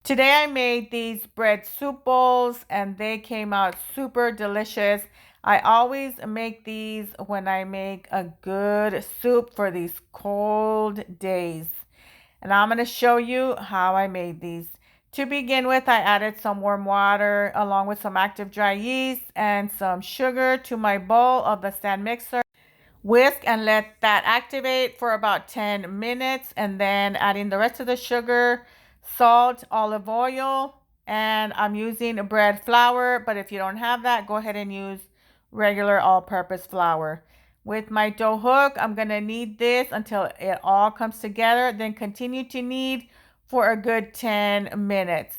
Today I made these bread soup bowls and they came out super delicious. I always make these when I make a good soup for these cold days. And I'm going to show you how I made these. To begin with, I added some warm water along with some active dry yeast and some sugar to my bowl of the stand mixer. Whisk and let that activate for about 10 minutes, and then adding the rest of the sugar, salt, olive oil, and I'm using bread flour, but if you don't have that, go ahead and use regular all-purpose flour. With my dough hook, I'm going to knead this until it all comes together, then continue to knead for a good 10 minutes.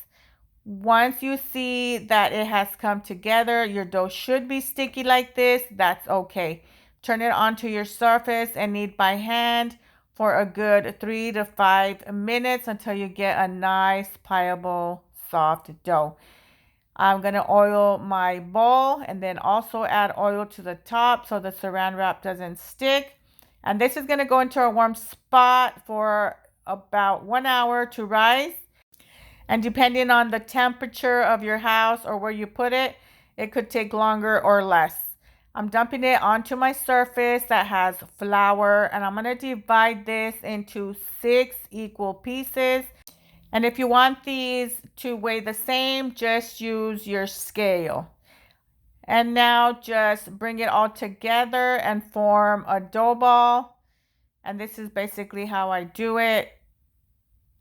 Once you see that it has come together, your dough should be sticky like this. That's okay. Turn it onto your surface and knead by hand for a good 3 to 5 minutes until you get a nice, pliable, soft dough. I'm going to oil my bowl and then also add oil to the top so the saran wrap doesn't stick. And this is going to go into a warm spot for about 1 hour to rise. And depending on the temperature of your house or where you put it, it could take longer or less. I'm dumping it onto my surface that has flour, and I'm going to divide this into 6 equal pieces. And if you want these to weigh the same, just use your scale. And now just bring it all together and form a dough ball. And this is basically how I do it.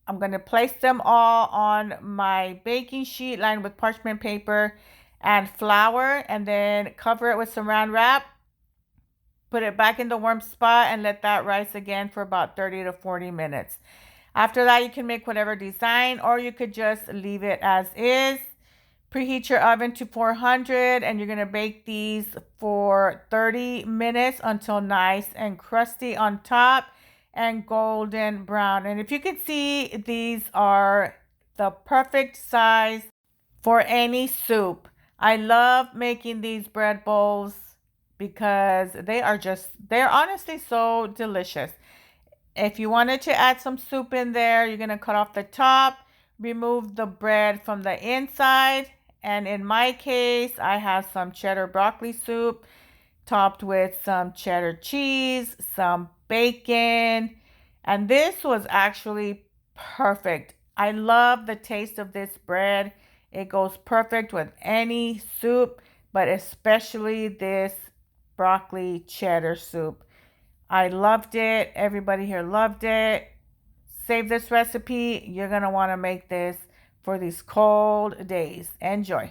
I'm going to place them all on my baking sheet lined with parchment paper and flour, and then cover it with saran wrap. Put it back in the warm spot and let that rise again for about 30 to 40 minutes. After that, you can make whatever design, or you could just leave it as is. Preheat your oven to 400, and you're going to bake these for 30 minutes until nice and crusty on top and golden brown. And if you can see, these are the perfect size for any soup. I love making these bread bowls because they're honestly so delicious. If you wanted to add some soup in there, you're going to cut off the top, remove the bread from the inside. And in my case, I have some cheddar broccoli soup topped with some cheddar cheese, some bacon, and this was actually perfect. I love the taste of this bread. It goes perfect with any soup, but especially this broccoli cheddar soup. I loved it. Everybody here loved it. Save this recipe. You're going to want to make this for these cold days. Enjoy.